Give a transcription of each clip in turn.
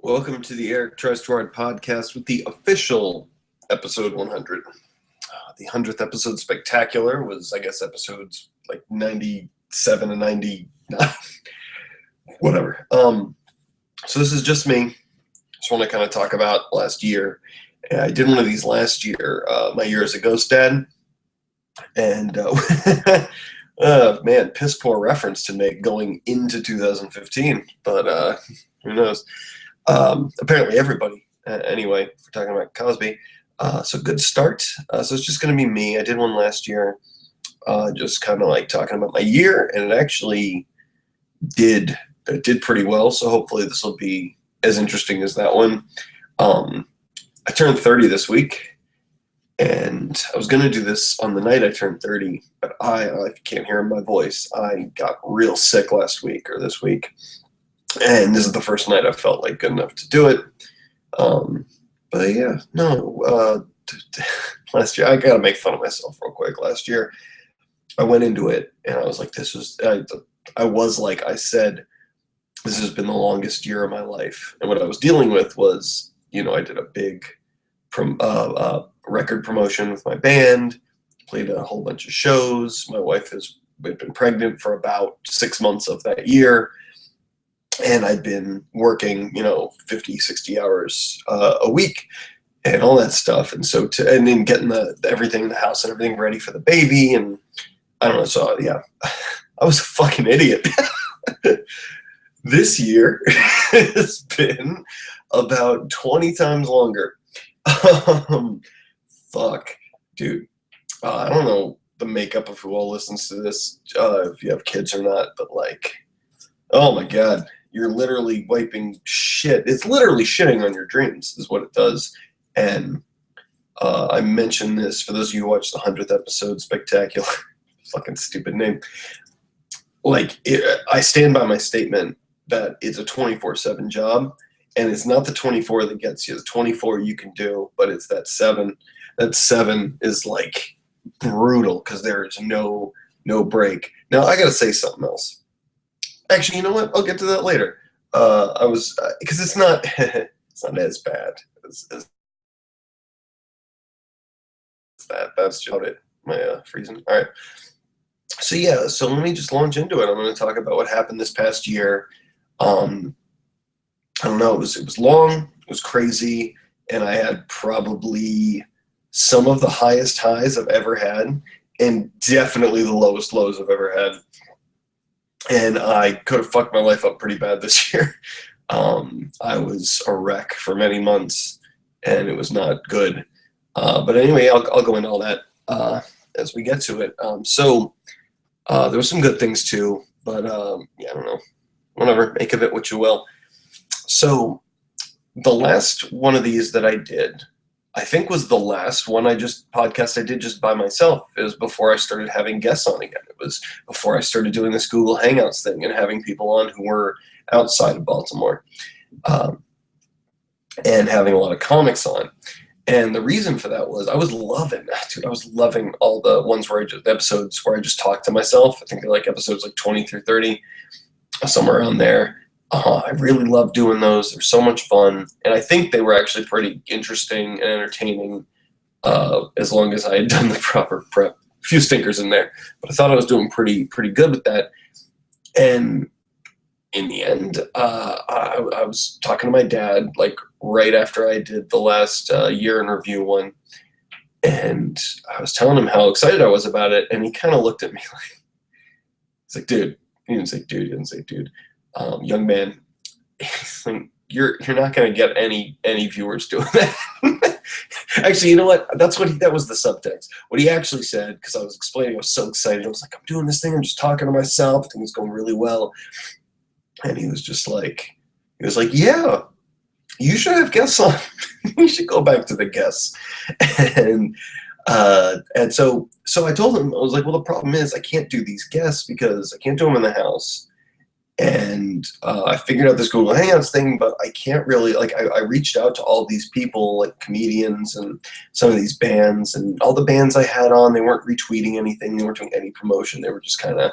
Welcome to the Eric Tries Too Hard podcast with the official episode 100. The 100th episode spectacular was, I guess, episodes like 97 and 99. Whatever. So this is just me. Just want to kind of talk about last year. I did one of these last year, my year as a ghost dad. And, man, piss poor reference to make going into 2015. But who knows? Apparently everybody, anyway, if we're talking about Cosby. So good start. So it's just going to be me. I did one last year, just kind of like talking about my year, and it actually did pretty well. So hopefully this will be as interesting as that one. I turned 30 this week, and I was going to do this on the night I turned 30, but if you can't hear my voice, I got real sick last week or this week. And this is the first night I felt like good enough to do it. But yeah, no, last year, I got to make fun of myself real quick. Last year, I went into it and I was like, I said, this has been the longest year of my life. And what I was dealing with was, I did a big record promotion with my band, played a whole bunch of shows. My wife has been pregnant for about 6 months of that year. And I'd been working, 50, 60 hours a week and all that stuff. And so and then getting everything in the house and everything ready for the baby. And I don't know. So yeah, I was a fucking idiot. This year has been about 20 times longer. Fuck, dude. I don't know the makeup of who all listens to this, if you have kids or not, but like, oh my God. You're literally wiping shit. It's literally shitting on your dreams is what it does. And I mentioned this for those of you who watched the 100th episode, spectacular, fucking stupid name. I stand by my statement that it's a 24/7 job, and it's not the 24 that gets you. The 24 you can do, but it's that 7. That 7 is like brutal because there is no break. Now I got to say something else. Actually, you know what? I'll get to that later. Because it's not as bad as that. That's just about it. My freezing. All right. So yeah. So let me just launch into it. I'm going to talk about what happened this past year. I don't know. It was long. It was crazy, and I had probably some of the highest highs I've ever had, and definitely the lowest lows I've ever had. And I could have fucked my life up pretty bad this year. I was a wreck for many months, and it was not good. But anyway, I'll go into all that as we get to it. So there were some good things too, but yeah, I don't know. Whatever, make of it what you will. So the last one of these that I did, I think was the last podcast I did just by myself. It was before I started having guests on again. It was before I started doing this Google Hangouts thing and having people on who were outside of Baltimore, and having a lot of comics on. And the reason for that was I was loving all the ones episodes where I just talked to myself. I think they're like episodes like 20 through 30, somewhere around there. I really love doing those. They're so much fun. And I think they were actually pretty interesting and entertaining, as long as I had done the proper prep. A few stinkers in there. But I thought I was doing pretty good with that. And in the end, I was talking to my dad, like right after I did the last year in review one. And I was telling him how excited I was about it. And he kind of looked at me like, he's like, dude. He didn't say dude. Young man, you're not going to get any viewers doing that. Actually, you know what? That was the subtext. What he actually said, because I was explaining, I was so excited. I was like, I'm doing this thing. I'm just talking to myself. I think it's going really well. And he was like, yeah, you should have guests on. You should go back to the guests. And so I told him, I was like, well, the problem is I can't do these guests because I can't do them in the house. And I figured out this Google Hangouts thing, but I can't really, I reached out to all these people, like comedians and some of these bands, and all the bands I had on, they weren't retweeting anything. They weren't doing any promotion. They were just kind of,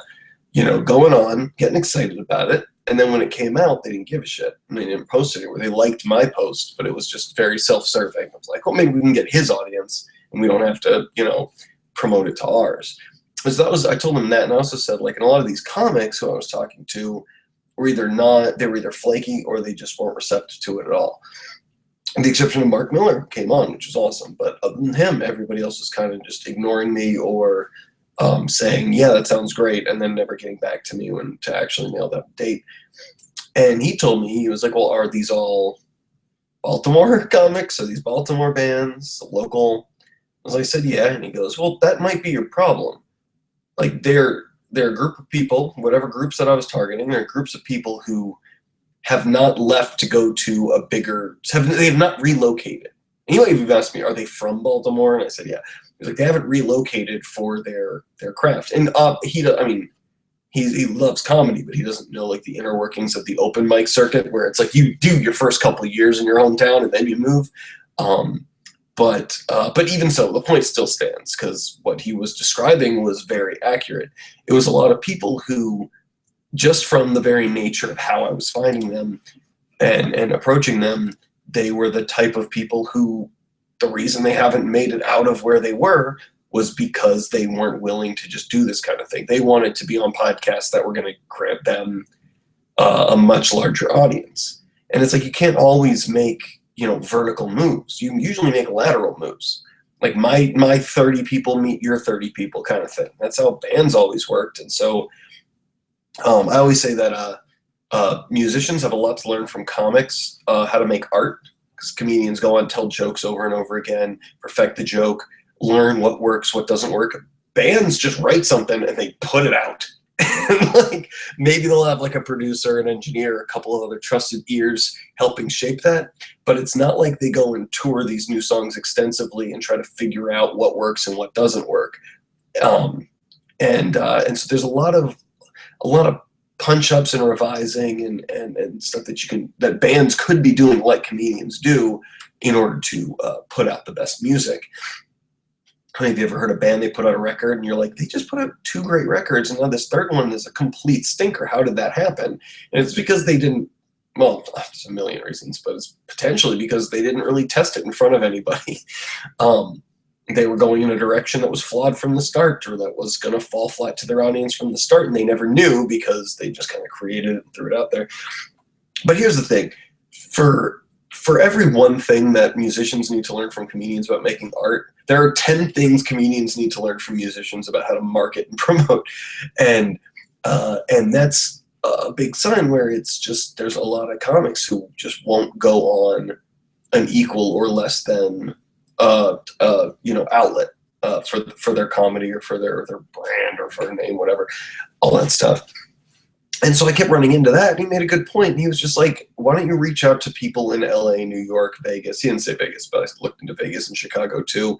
going on, getting excited about it. And then when it came out, they didn't give a shit. And they didn't post it anywhere. They liked my post, but it was just very self-serving. I was like, well, maybe we can get his audience and we don't have to, promote it to ours. So I told him that. And I also said, like, in a lot of these comics who I was talking to they were either flaky or they just weren't receptive to it at all. And the exception of Mark Miller came on, which was awesome. But other than him, everybody else was kind of just ignoring me or saying, yeah, that sounds great, and then never getting back to me to actually nail that date. And he told me, he was like, well, are these all Baltimore comics? Are these Baltimore bands, local? As I said, yeah. And he goes, well, that might be your problem. Like, they're a group of people, whatever groups that I was targeting, they're groups of people who have not left to go to a bigger, they have not relocated. And he might even asked me, are they from Baltimore? And I said, yeah. He's like, they haven't relocated for their craft. And he loves comedy, but he doesn't know like the inner workings of the open mic circuit, where it's like you do your first couple of years in your hometown and then you move. But even so, the point still stands, because what he was describing was very accurate. It was a lot of people who, just from the very nature of how I was finding them and approaching them, they were the type of people who, the reason they haven't made it out of where they were was because they weren't willing to just do this kind of thing. They wanted to be on podcasts that were going to grant them a much larger audience. And it's like, you can't always make, vertical moves. You usually make lateral moves. Like my 30 people meet your 30 people kind of thing. That's how bands always worked. And so I always say that musicians have a lot to learn from comics, how to make art. Because comedians go on, tell jokes over and over again, perfect the joke, learn what works, what doesn't work. Bands just write something and they put it out. And like, maybe they'll have like a producer, an engineer, a couple of other trusted ears helping shape that. But it's not like they go and tour these new songs extensively and try to figure out what works and what doesn't work. And so there's a lot of punch-ups and revising and stuff that bands could be doing, like comedians do, in order to put out the best music. How many of you ever heard a band, they put out a record and you're like, they just put out 2 great records and now this third one is a complete stinker. How did that happen? And it's because they didn't, well, there's a million reasons, but it's potentially because they didn't really test it in front of anybody. They were going in a direction that was flawed from the start, or that was going to fall flat to their audience from the start, and they never knew because they just kind of created it and threw it out there. But here's the thing. For every one thing that musicians need to learn from comedians about making art, there are 10 things comedians need to learn from musicians about how to market and promote. And that's a big sign where it's just, there's a lot of comics who just won't go on an equal or less than outlet for their comedy or for their brand or for their name, whatever, all that stuff. And so I kept running into that, and he made a good point. And he was just like, why don't you reach out to people in LA, New York, Vegas? He didn't say Vegas, but I looked into Vegas and Chicago too.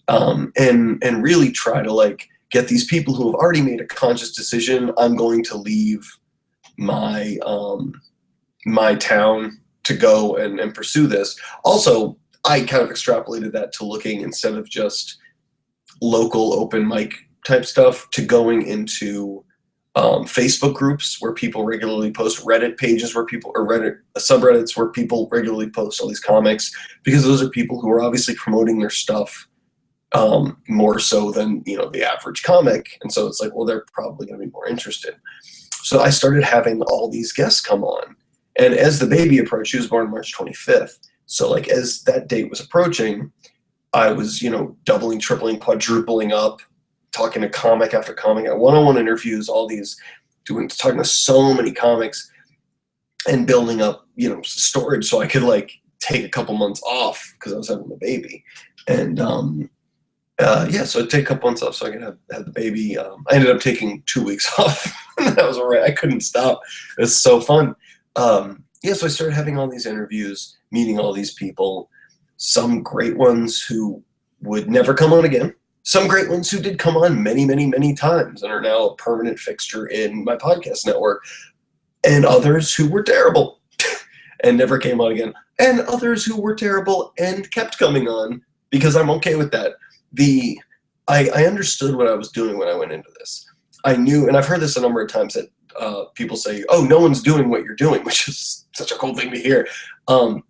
And really try to like get these people who have already made a conscious decision, I'm going to leave my my town to go and pursue this. Also, I kind of extrapolated that to looking, instead of just local open mic type stuff, to going into Facebook groups where people regularly post, Reddit pages where people, or Reddit subreddits where people regularly post all these comics, because those are people who are obviously promoting their stuff more so than, the average comic. And so it's like, well, they're probably going to be more interested. So I started having all these guests come on. And as the baby approached, she was born March 25th. So like, as that date was approaching, I was, doubling, tripling, quadrupling up, talking to comic after comic, at one-on-one interviews, all these, talking to so many comics, and building up, storage so I could like take a couple months off because I was having the baby. And so I'd take a couple months off so I could have the baby. I ended up taking 2 weeks off. That was all right. I couldn't stop. It was so fun. So I started having all these interviews, meeting all these people, some great ones who would never come on again, some great ones who did come on many, many, many times and are now a permanent fixture in my podcast network, and others who were terrible and never came on again, and others who were terrible and kept coming on, because I'm okay with that. I understood what I was doing when I went into this. I knew, and I've heard this a number of times, that people say, "Oh, no one's doing what you're doing," which is such a cool thing to hear.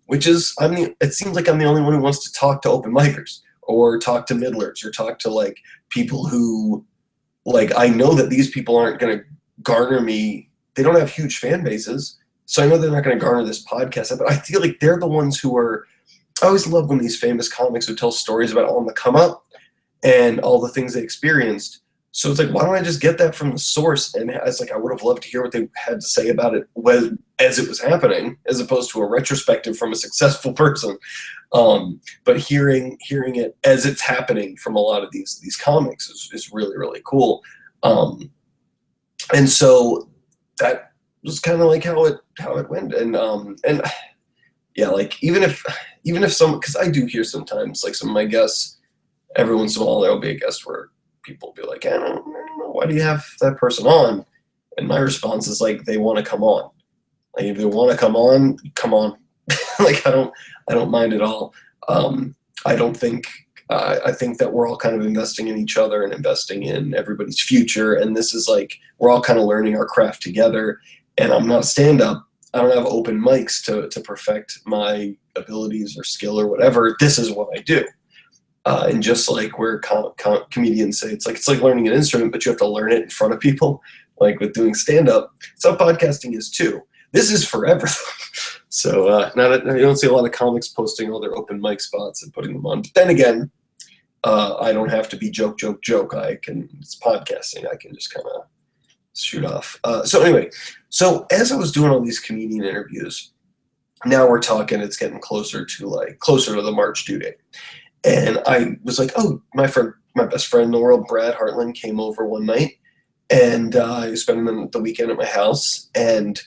Which is, it seems like I'm the only one who wants to talk to open micers or talk to middlers or talk to like people who, like, I know that these people aren't going to garner me. They don't have huge fan bases, so I know they're not going to garner this podcast. But I feel like they're the ones who are. I always love when these famous comics would tell stories about on the come up and all the things they experienced. So it's like, why don't I just get that from the source? And it's like, I would have loved to hear what they had to say about it as it was happening, as opposed to a retrospective from a successful person. But hearing it as it's happening from a lot of these comics is really, really cool. And so that was kind of like how it went. And yeah, like even if some, because I do hear sometimes, like, some of my guests, every once in a while there'll be a guest where people will be like, I don't know, why do you have that person on? And my response is like, they want to come on. Like, if they want to come on, come on. Like, I don't mind at all. I don't think I think that we're all kind of investing in each other and investing in everybody's future. And this is like, we're all kind of learning our craft together. And I'm not a stand-up. I don't have open mics to perfect my abilities or skill or whatever. This is what I do. And just like where comedians say, it's like learning an instrument, but you have to learn it in front of people. Like with doing stand-up, it's how podcasting is too. This is forever. So now that you don't see a lot of comics posting all their open mic spots and putting them on. But then again, I don't have to be joke. It's podcasting. I can just kind of shoot off. So anyway, so as I was doing all these comedian interviews, now we're talking, it's getting closer to the March due date. And I was like, oh, my best friend in the world, Brad Hartland, came over one night, and I was spending the weekend at my house, and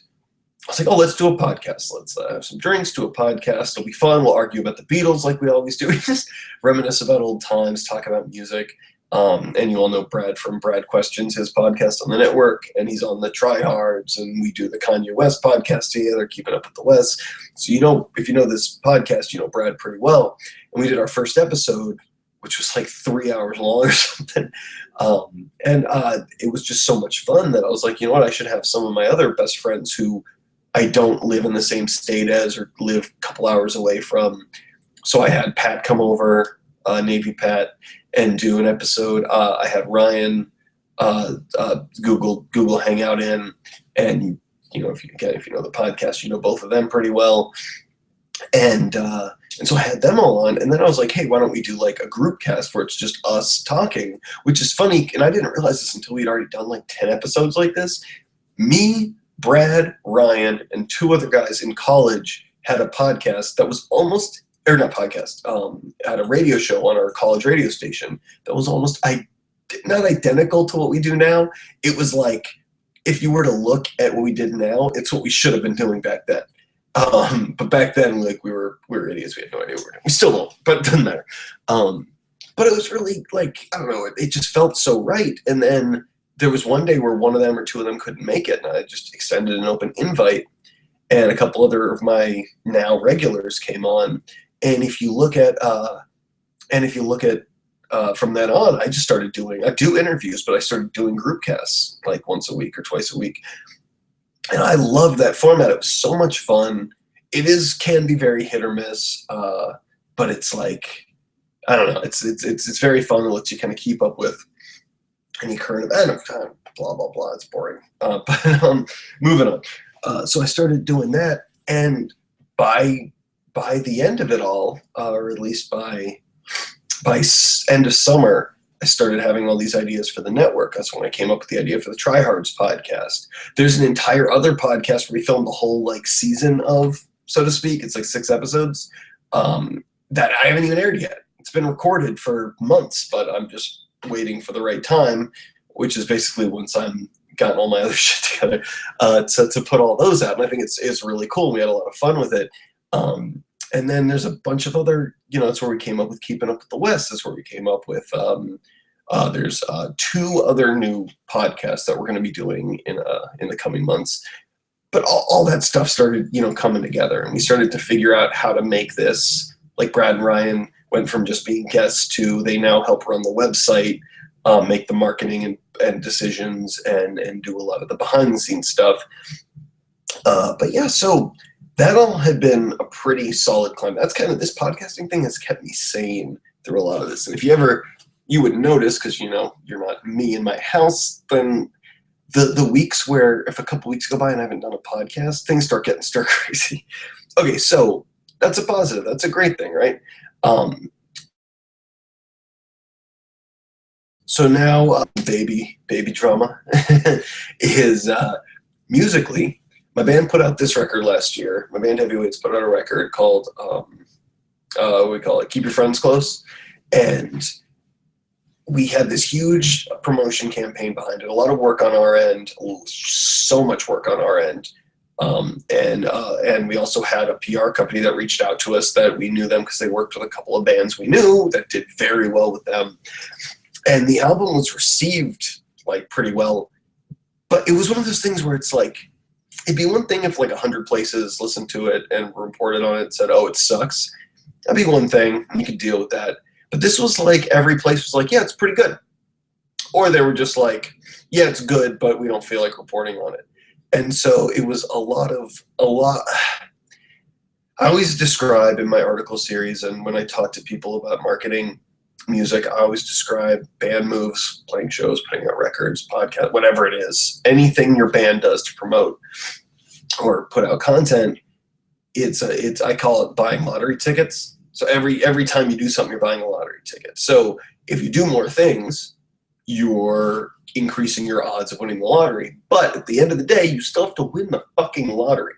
I was like, oh, let's do a podcast. Let's have some drinks, do a podcast. It'll be fun. We'll argue about the Beatles like we always do. We just reminisce about old times, talk about music. And you all know Brad from Brad Questions, his podcast on the network, and he's on the Tryhards, and we do the Kanye West podcast together, Keeping Up with the West. So if you know this podcast, you know Brad pretty well. And we did our first episode, which was like 3 hours long or something. And it was just so much fun that I was like, you know what, I should have some of my other best friends who I don't live in the same state as or live a couple hours away from. So I had Pat come over, Navy Pat, and do an episode. I had Ryan Google Hangout in, and if you know the podcast, you know both of them pretty well. And so I had them all on, and then I was like, hey, why don't we do like a group cast where it's just us talking, which is funny. And I didn't realize this until we'd already done like 10 episodes like this. Me, Brad, Ryan, and two other guys in college had a podcast that was almost, or not podcast, had a radio show on our college radio station that was almost not identical to what we do now. It was like, if you were to look at what we did now, it's what we should have been doing back then. But back then, like, we were idiots. We had no idea what we were doing. We still don't, but it doesn't matter. But it was really like, I don't know, it just felt so right. And then there was one day where one of them or two of them couldn't make it, and I just extended an open invite, and a couple other of my now regulars came on. And if you look at from then on, I just started I do interviews, but I started doing group casts like once a week or twice a week. And I love that format. It was so much fun. It can be very hit or miss, but it's like, I don't know. It's very fun. It lets you kind of keep up with any current event of time. Blah blah blah. It's boring. But moving on. So I started doing that, and by the end of it all, or at least by end of summer, I started having all these ideas for the network. That's when I came up with the idea for the Tryhards podcast. There's an entire other podcast where we filmed the whole like season of, so to speak. It's like 6 episodes that I haven't even aired yet. It's been recorded for months, but I'm just waiting for the right time, which is basically once I'm gotten all my other shit together to put all those out. And I think it's really cool. We had a lot of fun with it. And then there's a bunch of other, that's where we came up with Keeping Up with the West. That's where we came up with, there's 2 other new podcasts that we're going to be doing in the coming months. But all that stuff started, coming together, and we started to figure out how to make this, like Brad and Ryan went from just being guests to they now help run the website, make the marketing and and decisions and do a lot of the behind the scenes stuff. But yeah, so that all had been a pretty solid climb. That's kind of, this podcasting thing has kept me sane through a lot of this. And if you would notice, because you're not me in my house, then the weeks where if a couple weeks go by and I haven't done a podcast, things start getting stir crazy. Okay, so that's a positive. That's a great thing, right? So now baby drama is musically. My band put out this record last year. My band Heavyweights put out a record called we call it Keep Your Friends Close, and we had this huge promotion campaign behind it. A lot of work on our end, so much work on our end. And we also had a PR company that reached out to us that we knew them because they worked with a couple of bands we knew that did very well with them. And the album was received like pretty well, but it was one of those things where it's like, it'd be one thing if like 100 places listened to it and reported on it and said, oh, it sucks. That'd be one thing. You could deal with that. But this was like every place was like, yeah, it's pretty good. Or they were just like, yeah, it's good, but we don't feel like reporting on it. And so it was a lot. I always describe in my article series and when I talk to people about marketing music, I always describe band moves, playing shows, putting out records, podcast, whatever it is, anything your band does to promote or put out content. It's I call it buying lottery tickets. So every time you do something, you're buying a lottery ticket. So if you do more things, you're increasing your odds of winning the lottery. But at the end of the day, you still have to win the fucking lottery.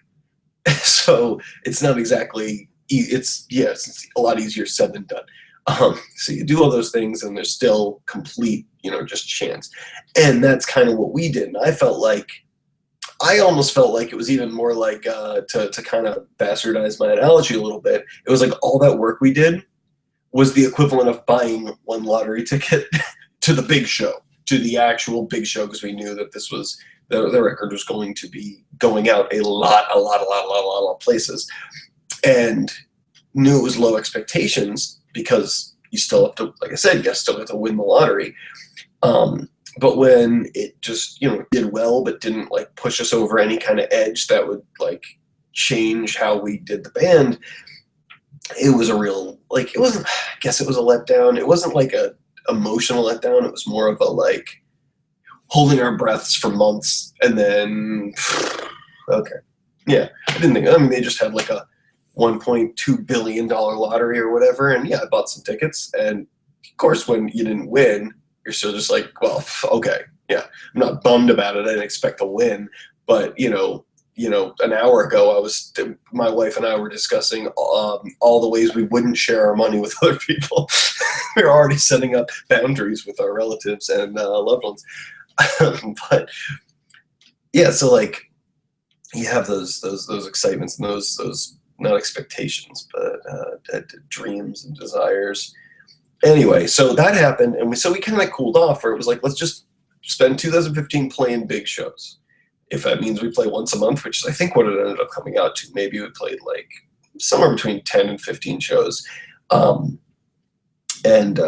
So it's not exactly, it's a lot easier said than done. So you do all those things and there's still complete, just chance. And that's kind of what we did. And I almost felt like it was even more like, to kind of bastardize my analogy a little bit, it was like all that work we did was the equivalent of buying one lottery ticket to the big show, to the actual big show, because we knew that this was, the record was going to be going out a lot of places, and knew it was low expectations because you still have to, like I said, you still have to win the lottery. But when it just, did well, but didn't like push us over any kind of edge that would like change how we did the band, it was a real, like, it wasn't, I guess it was a letdown. It wasn't like a emotional letdown. It was more of a like holding our breaths for months and then, okay. Yeah. I mean, they just had like a $1.2 billion lottery or whatever. And yeah, I bought some tickets. And of course, when you didn't win, you're still just like, well, okay, yeah, I'm not bummed about it. I didn't expect to win, but an hour ago, my wife and I were discussing all the ways we wouldn't share our money with other people. We were already setting up boundaries with our relatives and loved ones. But yeah, so like you have those excitements and those not expectations, but dreams and desires. Anyway, so that happened, and we kind of cooled off, where it was like, let's just spend 2015 playing big shows. If that means we play once a month, which is I think what it ended up coming out to. Maybe we played like somewhere between 10 and 15 shows.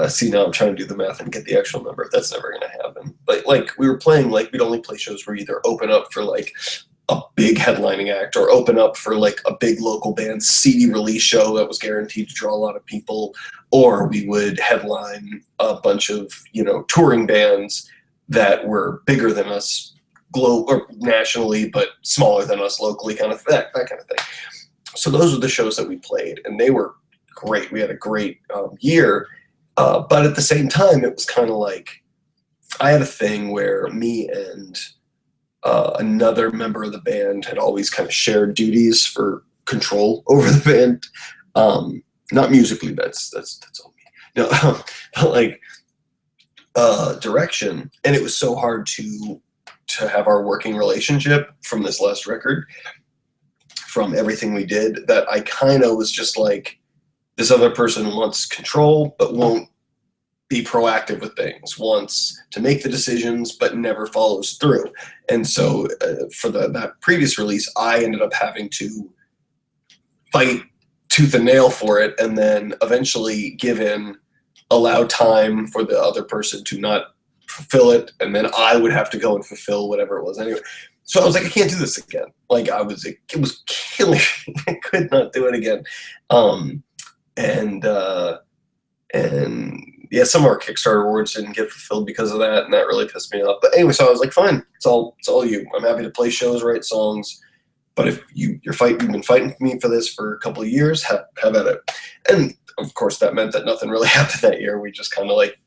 See, now I'm trying to do the math and get the actual number. That's never going to happen. But like we were playing, like we'd only play shows where either open up for like a big headlining act or open up for like a big local band CD release show that was guaranteed to draw a lot of people, or we would headline a bunch of, touring bands that were bigger than us or nationally, but smaller than us locally, kind of that kind of thing. So those were the shows that we played, and they were great. We had a great year, but at the same time, it was kind of like I had a thing where me and another member of the band had always kind of shared duties for control over the band. Not musically, that's all me. No, but like direction. And it was so hard to have our working relationship from this last record, from everything we did, that I kind of was just like, this other person wants control, but won't be proactive with things, wants to make the decisions, but never follows through. And so for that previous release, I ended up having to fight tooth and nail for it, and then eventually give in, allow time for the other person to not fulfill it, and then I would have to go and fulfill whatever it was anyway. So I was like, I can't do this again. Like it was killing me. I could not do it again. And yeah, some of our Kickstarter rewards didn't get fulfilled because of that, and that really pissed me off. But anyway, so I was like, fine, it's all you. I'm happy to play shows, write songs, but if you've been fighting me for this for a couple of years, have at it. And of course, that meant that nothing really happened that year. We just kind of like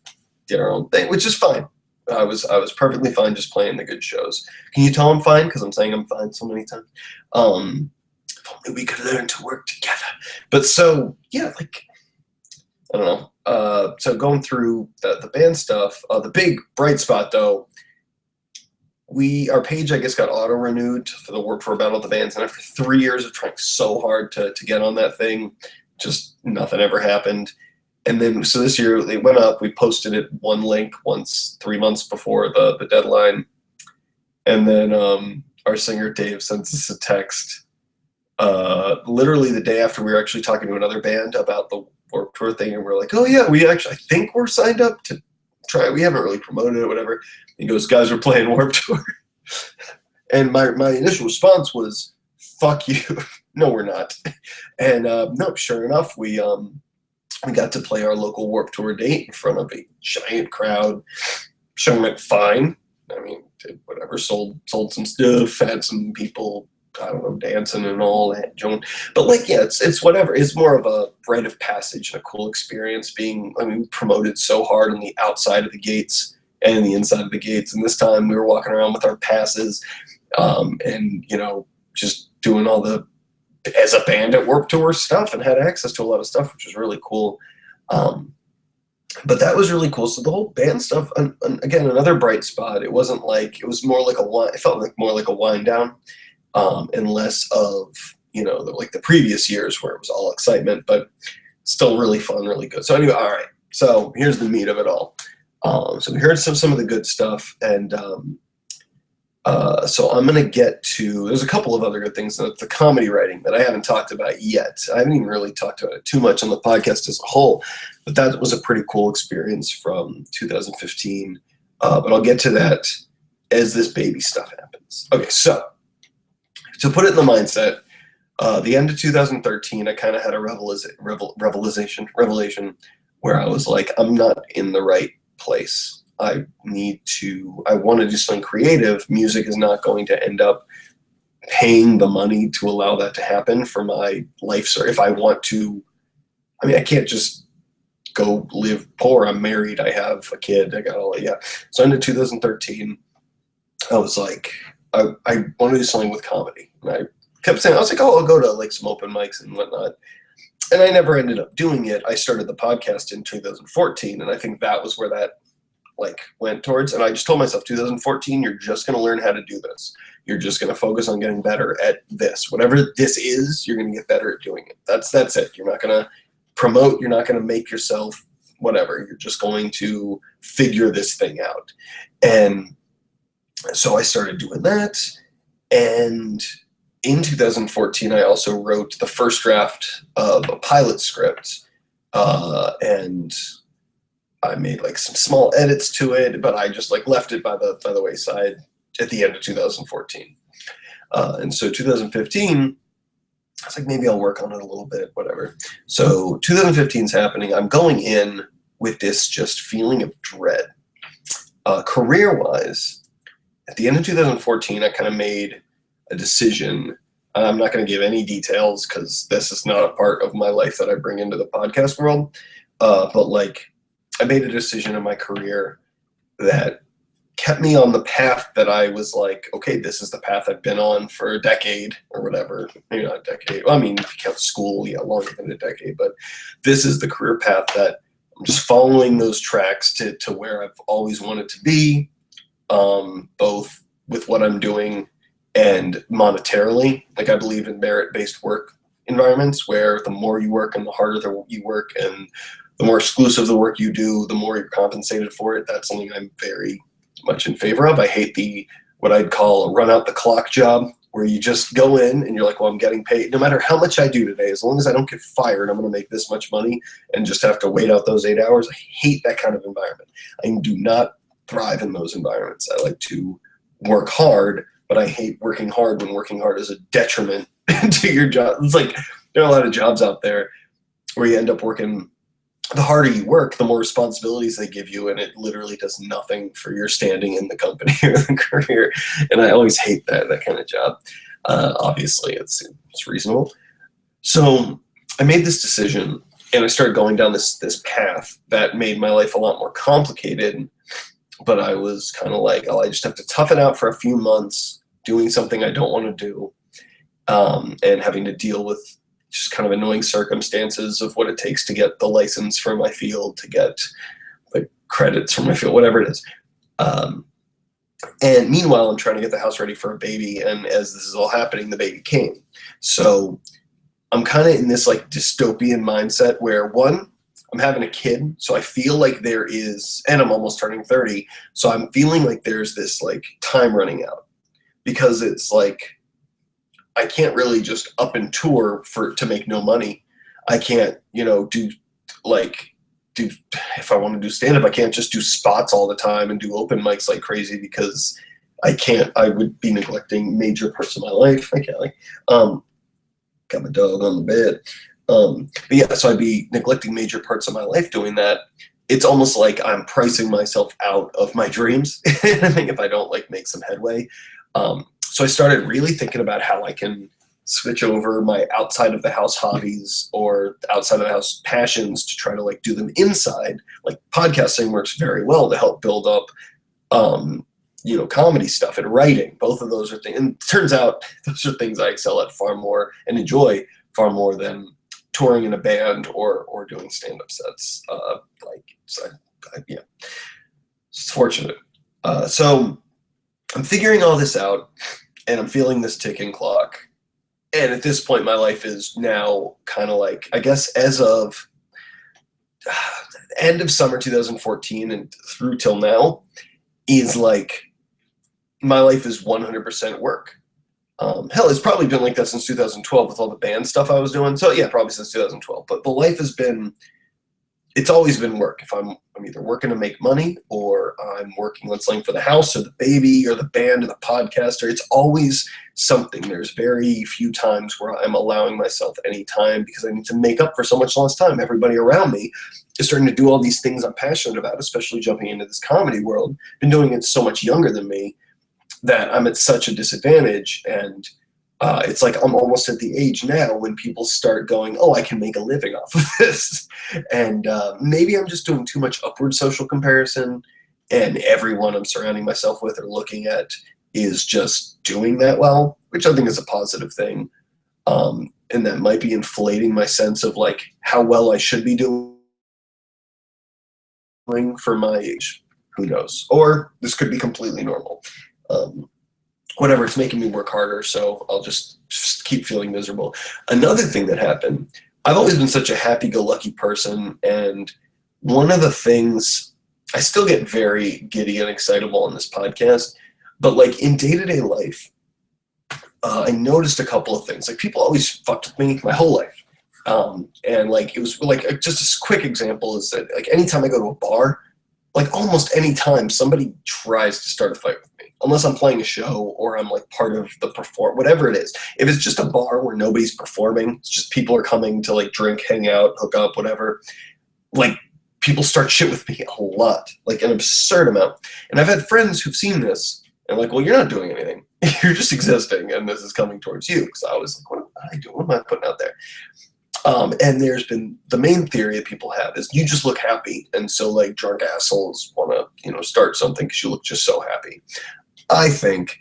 did our own thing, which is fine. I was perfectly fine just playing the good shows. Can you tell I'm fine? Because I'm saying I'm fine so many times. If only we could learn to work together. But so yeah, like I don't know. So going through the band stuff, the big bright spot though, our page I guess got auto renewed for the Warped Tour Battle of the Bands, and after 3 years of trying so hard to get on that thing, just nothing ever happened. And then, so this year they went up, we posted it one link once 3 months before the deadline. And then our singer Dave sends us a text literally the day after we were actually talking to another band about the Warped Tour thing. And we're like, oh yeah, I think we're signed up to try. We haven't really promoted it, whatever. He goes, guys, we're playing Warped Tour. And my initial response was, fuck you. No, we're not. And no, sure enough, we got to play our local Warped Tour date in front of a giant crowd. Show went fine. I mean, did whatever, sold some stuff, had some people, I don't know, dancing and all that. But like, yeah, it's whatever. It's more of a rite of passage and a cool experience we promoted so hard on the outside of the gates and the inside of the gates. And this time we were walking around with our passes and, just doing all the, as a band at Warped Tour stuff, and had access to a lot of stuff, which was really cool. But that was really cool. So the whole band stuff, and again, another bright spot. It wasn't like, it was more like it felt like more like a wind down, and less of, like the previous years where it was all excitement, but still really fun, really good. So anyway, all right. So here's the meat of it all. So we heard some of the good stuff, and so I'm going to get to, there's a couple of other good things. The comedy writing that I haven't talked about yet. I haven't even really talked about it too much on the podcast as a whole, but that was a pretty cool experience from 2015. But I'll get to that as this baby stuff happens. Okay, so to put it in the mindset, the end of 2013, I kind of had a revelation where I was like, I'm not in the right place. I want to do something creative. Music is not going to end up paying the money to allow that to happen for my life. So if I want to, I can't just go live poor. I'm married. I have a kid. I got all that. Yeah. So into 2013, I was like, I want to do something with comedy. And I kept saying, I was like, oh, I'll go to like some open mics and whatnot. And I never ended up doing it. I started the podcast in 2014. And I think that was where that went towards. And I just told myself, 2014, you're just going to learn how to do this. You're just going to focus on getting better at this. Whatever this is, you're going to get better at doing it. That's it. You're not going to promote. You're not going to make yourself whatever. You're just going to figure this thing out. And so I started doing that. And in 2014, I also wrote the first draft of a pilot script. And I made some small edits to it, but I just left it by the wayside at the end of 2014. And so 2015, I was like, maybe I'll work on it a little bit, whatever. So 2015 is happening. I'm going in with this just feeling of dread. Career-wise, at the end of 2014, I kind of made a decision. I'm not going to give any details because this is not a part of my life that I bring into the podcast world. But I made a decision in my career that kept me on the path that I was like, okay, this is the path I've been on for a decade or whatever. Maybe not a decade. Well, if you count school, yeah, longer than a decade. But this is the career path that I'm just following those tracks to where I've always wanted to be, both with what I'm doing and monetarily. I believe in merit-based work environments where the more you work and the harder you work and the more exclusive the work you do, the more you're compensated for it. That's something I'm very much in favor of. I hate what I'd call a run out the clock job, where you just go in and you're like, well, I'm getting paid. No matter how much I do today, as long as I don't get fired, I'm going to make this much money and just have to wait out those 8 hours. I hate that kind of environment. I do not thrive in those environments. I like to work hard, but I hate working hard when working hard is a detriment to your job. It's like there are a lot of jobs out there where you end up working. The harder you work, the more responsibilities they give you, and it literally does nothing for your standing in the company or the career. And I always hate that kind of job. Obviously, it's reasonable. So I made this decision, and I started going down this path that made my life a lot more complicated. But I was kind of like, oh, I just have to tough it out for a few months, doing something I don't want to do, and having to deal with just kind of annoying circumstances of what it takes to get the license for my field, to get the credits for my field, whatever it is. And meanwhile, I'm trying to get the house ready for a baby. And as this is all happening, the baby came. So I'm kind of in this like dystopian mindset where, one, I'm having a kid, so I feel like there is, and I'm almost turning 30, so I'm feeling like there's this like time running out, because it's like I can't really just up and tour to make no money. I can't, do if I want to do stand-up, I can't just do spots all the time and do open mics like crazy, because I would be neglecting major parts of my life. I can't got my dog on the bed. But yeah, so I'd be neglecting major parts of my life doing that. It's almost like I'm pricing myself out of my dreams. I think if I don't make some headway. So I started really thinking about how I can switch over my outside of the house hobbies or outside of the house passions to try to do them inside. Like podcasting works very well to help build up, comedy stuff and writing. Both of those are things, and it turns out those are things I excel at far more and enjoy far more than touring in a band or doing stand-up sets. Yeah, it's fortunate. So I'm figuring all this out, and I'm feeling this ticking clock. And at this point, my life is now kind of I guess as of end of summer 2014 and through till now, is my life is 100% work. Hell, it's probably been like that since 2012 with all the band stuff I was doing. So yeah, probably since 2012. But the life it's always been work. If I'm either working to make money, or I'm working on something for the house or the baby or the band or the podcaster, it's always something. There's very few times where I'm allowing myself any time, because I need to make up for so much lost time. Everybody around me is starting to do all these things I'm passionate about, especially jumping into this comedy world. Been doing it so much younger than me that I'm at such a disadvantage. And it's like I'm almost at the age now when people start going, oh, I can make a living off of this. And maybe I'm just doing too much upward social comparison, and everyone I'm surrounding myself with or looking at is just doing that well, which I think is a positive thing. And that might be inflating my sense of how well I should be doing for my age. Who knows? Or this could be completely normal. Whatever, it's making me work harder, so I'll just keep feeling miserable. Another thing that happened, I've always been such a happy-go-lucky person, and one of the things, I still get very giddy and excitable on this podcast, but in day-to-day life, I noticed a couple of things. People always fucked with me my whole life. And it was just a quick example is that anytime I go to a bar, almost any time somebody tries to start a fight with me, unless I'm playing a show or I'm part of the whatever it is. If it's just a bar where nobody's performing, it's just people are coming to drink, hang out, hook up, whatever, people start shit with me a lot, an absurd amount. And I've had friends who've seen this and well, you're not doing anything. You're just existing, and this is coming towards you. Because I was what am I doing? What am I putting out there? And there's been the main theory that people have is you just look happy. And so drunk assholes want to, start something because you look just so happy. I think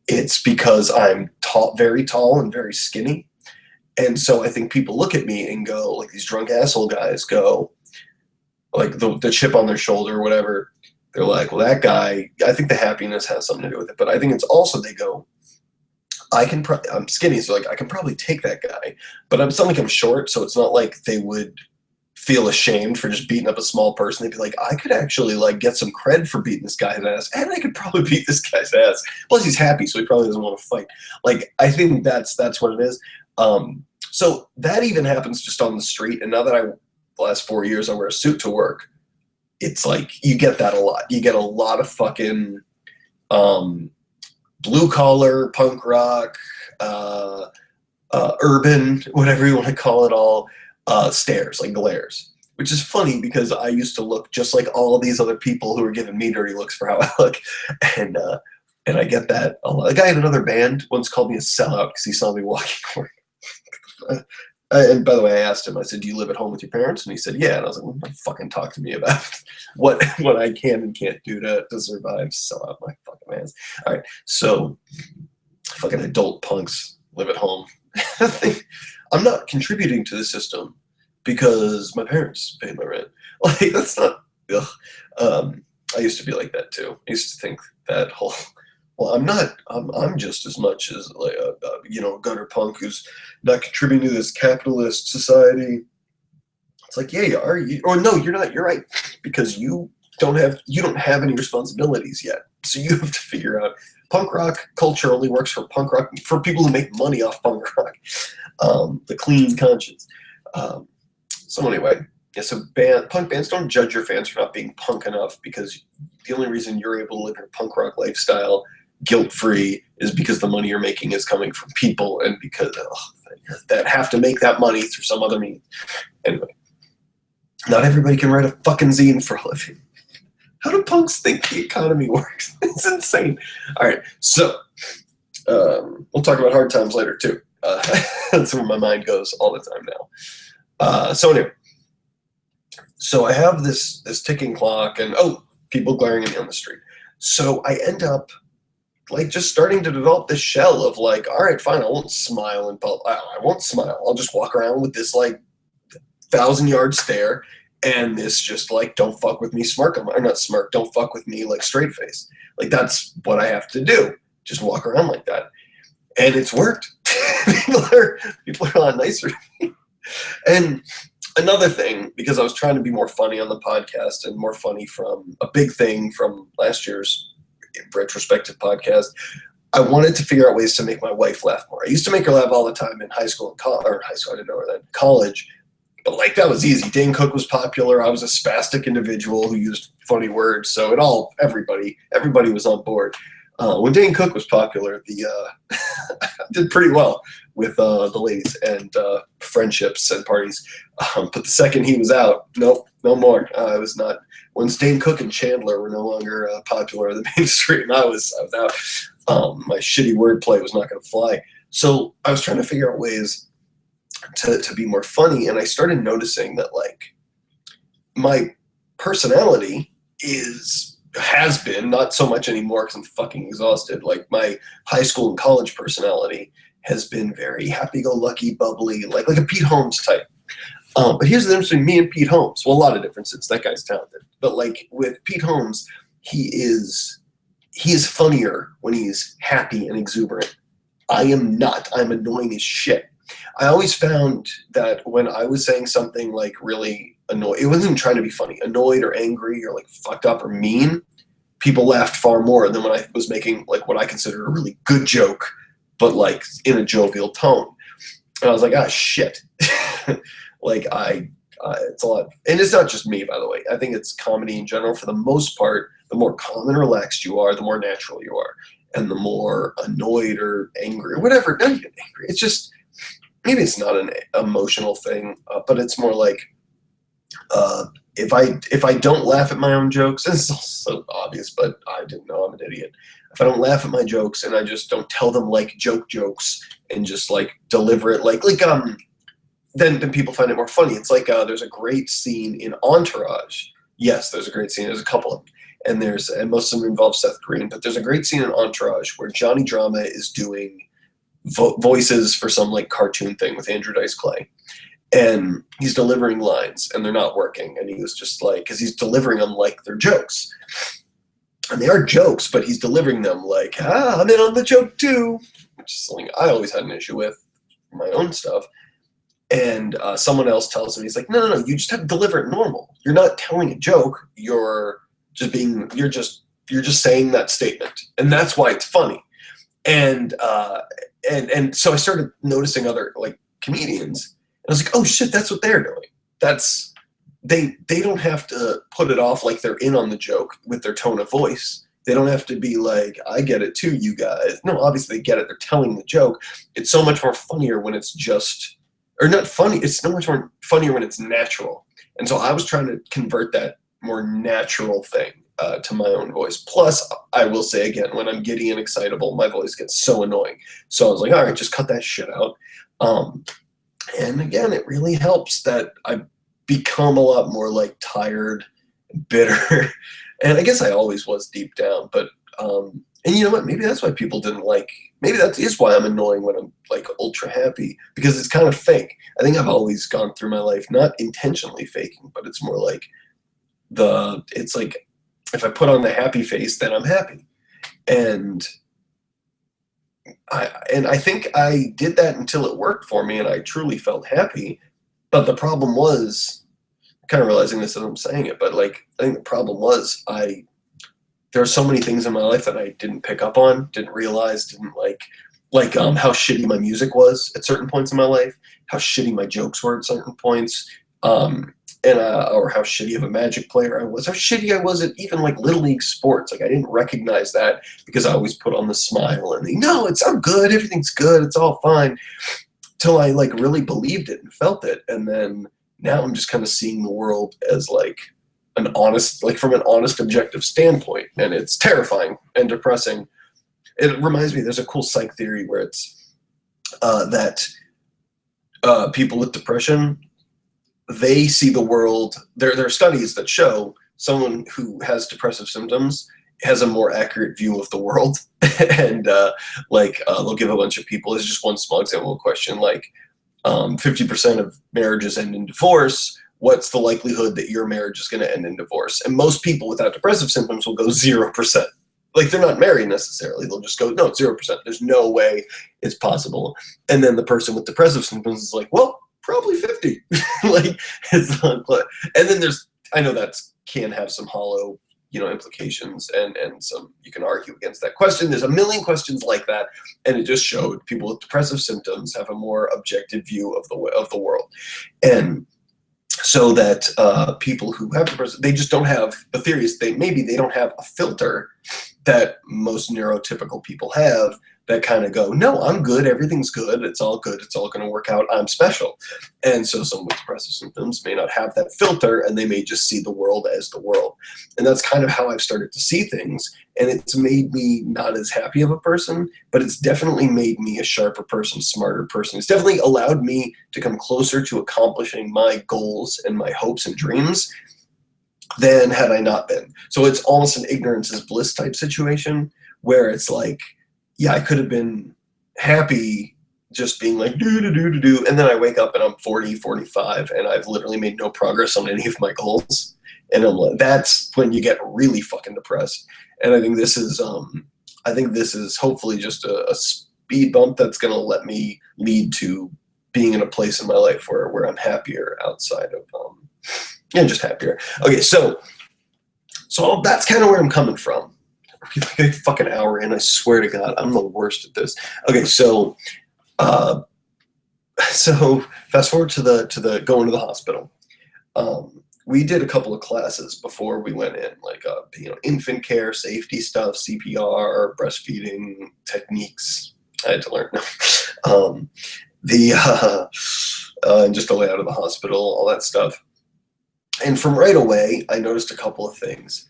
it's because I'm very tall and very skinny. And so I think people look at me and go, these drunk asshole guys go, the chip on their shoulder or whatever. They're well, that guy, I think the happiness has something to do with it. But I think it's also, they go, I'm skinny, so I can probably take that guy, but I'm still I'm short, so it's not they would feel ashamed for just beating up a small person. They'd be I could actually get some cred for beating this guy's ass, and I could probably beat this guy's ass. Plus he's happy, so he probably doesn't want to fight. I think that's what it is. So that even happens just on the street. And now that the last 4 years I wear a suit to work, it's like you get that a lot. You get a lot of fucking blue collar punk rock, urban, whatever you want to call it, all stares, like glares. Which is funny because I used to look just like all these other people who were giving me dirty looks for how I look, and I get that a lot. A guy in another band once called me a sellout because he saw me walking. And by the way, I asked him, I said, do you live at home with your parents? And he said, yeah. And I was like, well, fucking talk to me about what I can and can't do to survive. Sell out my fucking ass. All right, so fucking adult punks live at home. I'm not contributing to the system because my parents pay my rent. Like, that's not, ugh. I used to be like that too. I used to think that whole, well, I'm just as much as like a gutter punk who's not contributing to this capitalist society. It's like, yeah, you are. Or no, you're not. You're right, because you don't have any responsibilities yet. So you have to figure out. Punk rock culture only works for punk rock, for people who make money off punk rock. The clean conscience. So anyway, yeah. So punk bands don't judge your fans for not being punk enough, because the only reason you're able to live your punk rock lifestyle guilt-free is because the money you're making is coming from people, and because that have to make that money through some other means. Anyway, not everybody can write a fucking zine for a living. How do punks think the economy works? It's insane. All right, so we'll talk about hard times later too. That's where my mind goes all the time now. So anyway, so I have this ticking clock, and people glaring at me on the street. So I end up like just starting to develop this shell of like, all right, fine, I won't smile and I won't smile. I'll just walk around with this like 1,000-yard stare and this just like don't fuck with me smirk, or not smirk, don't fuck with me like straight face. Like that's what I have to do. Just walk around like that, and it's worked. people are a lot nicer to me. And another thing, because I was trying to be more funny on the podcast and more funny from a big thing from last year's retrospective podcast, I wanted to figure out ways to make my wife laugh more. I used to make her laugh all the time in high school and high school, I didn't know her then, college, but like that was easy. Dane Cook was popular. I was a spastic individual who used funny words, so everybody was on board. When Dane Cook was popular, I did pretty well with the ladies and friendships and parties. But the second he was out, nope, no more. I was not. Once Dane Cook and Chandler were no longer popular in the mainstream, I was out. My shitty wordplay was not going to fly. So I was trying to figure out ways to be more funny, and I started noticing that like my personality has been, not so much anymore because I'm fucking exhausted. Like my high school and college personality has been very happy-go-lucky, bubbly, like a Pete Holmes type. But here's the difference between me and Pete Holmes. Well, a lot of differences. That guy's talented. But like with Pete Holmes, he is funnier when he's happy and exuberant. I am not. I'm annoying as shit. I always found that when I was saying something like really annoyed, it wasn't trying to be funny, annoyed or angry or like fucked up or mean, people laughed far more than when I was making like what I considered a really good joke, but like in a jovial tone. And I was like, shit. Like it's a lot. And it's not just me, by the way. I think it's comedy in general. For the most part, the more calm and relaxed you are, the more natural you are. And the more annoyed or angry or whatever, not even angry. It's just, maybe it's not an emotional thing, but it's more like if I don't laugh at my own jokes, and it's so obvious, but I didn't know, I'm an idiot. If I don't laugh at my jokes and I just don't tell them like jokes and just like deliver it then people find it more funny. It's like there's a great scene in Entourage. Yes, there's a great scene. There's a couple of them, and most of them involve Seth Green. But there's a great scene in Entourage where Johnny Drama is doing voices for some like cartoon thing with Andrew Dice Clay, and he's delivering lines and they're not working. And he was just like, because he's delivering them like they're jokes, and they are jokes, but he's delivering them like, I'm in on the joke too, which is something I always had an issue with my own stuff. And someone else tells him, he's like, no, you just have to deliver it normal. You're not telling a joke. You're just saying that statement, and that's why it's funny. And so I started noticing other like comedians, and I was like, oh shit, that's what they're doing. That's they don't have to put it off like they're in on the joke with their tone of voice. They don't have to be like, I get it too, you guys. No, obviously they get it. They're telling the joke. It's so much more funnier when it's just, or not funny. It's so much more funnier when it's natural. And so I was trying to convert that more natural thing to my own voice. Plus, I will say again, when I'm giddy and excitable, my voice gets so annoying. So I was like, all right, just cut that shit out. And again, it really helps that I become a lot more like tired, bitter. And I guess I always was deep down, but and you know what? Maybe that's why people didn't like. Maybe that is why I'm annoying when I'm like ultra happy, because it's kind of fake. I think I've always gone through my life not intentionally faking, but it's more like it's like if I put on the happy face, then I'm happy, and I think I did that until it worked for me, and I truly felt happy. But the problem was, I'm kind of realizing this as I'm saying it, but like I think the problem was there are so many things in my life that I didn't pick up on, didn't realize, didn't like how shitty my music was at certain points in my life, how shitty my jokes were at certain points, or how shitty of a Magic player I was, how shitty I was at even like Little League sports. Like I didn't recognize that because I always put on the smile and no, it's all good, everything's good, it's all fine, till I like really believed it and felt it, and then now I'm just kind of seeing the world as like an honest, like from an honest, objective standpoint, and it's terrifying and depressing. It reminds me, there's a cool psych theory where it's that people with depression, they see the world. There are studies that show someone who has depressive symptoms has a more accurate view of the world, and they'll give a bunch of people. It's just one small example question, like 50% of marriages end in divorce. What's the likelihood that your marriage is going to end in divorce? And most people without depressive symptoms will go 0%. Like they're not married necessarily. They'll just go, no, it's 0%. There's no way it's possible. And then the person with depressive symptoms is like, well, probably 50. Like it's not. And then I know that can have some hollow, implications and some, you can argue against that question. There's a million questions like that. And it just showed people with depressive symptoms have a more objective view of the world. And so that people who have depression, they just don't have, the theory is they don't have a filter that most neurotypical people have, that kind of go, no, I'm good, everything's good, it's all good, it's all going to work out, I'm special. And so someone with depressive symptoms may not have that filter, and they may just see the world as the world. And that's kind of how I've started to see things, and it's made me not as happy of a person, but it's definitely made me a sharper person, smarter person. It's definitely allowed me to come closer to accomplishing my goals and my hopes and dreams than had I not been. So it's almost an ignorance is bliss type situation, where it's like, yeah, I could have been happy just being like, do, and then I wake up and I'm 40, 45, and I've literally made no progress on any of my goals. And I'm like, that's when you get really fucking depressed. And I think this is hopefully just a speed bump that's going to lead to being in a place in my life where I'm happier outside of, just happier. Okay, so that's kind of where I'm coming from. Like a fucking hour in, I swear to God, I'm the worst at this. Okay, so fast forward to the going to the hospital. We did a couple of classes before we went in, like infant care, safety stuff, CPR, breastfeeding techniques. I had to learn. And just the layout of the hospital, all that stuff. And from right away, I noticed a couple of things.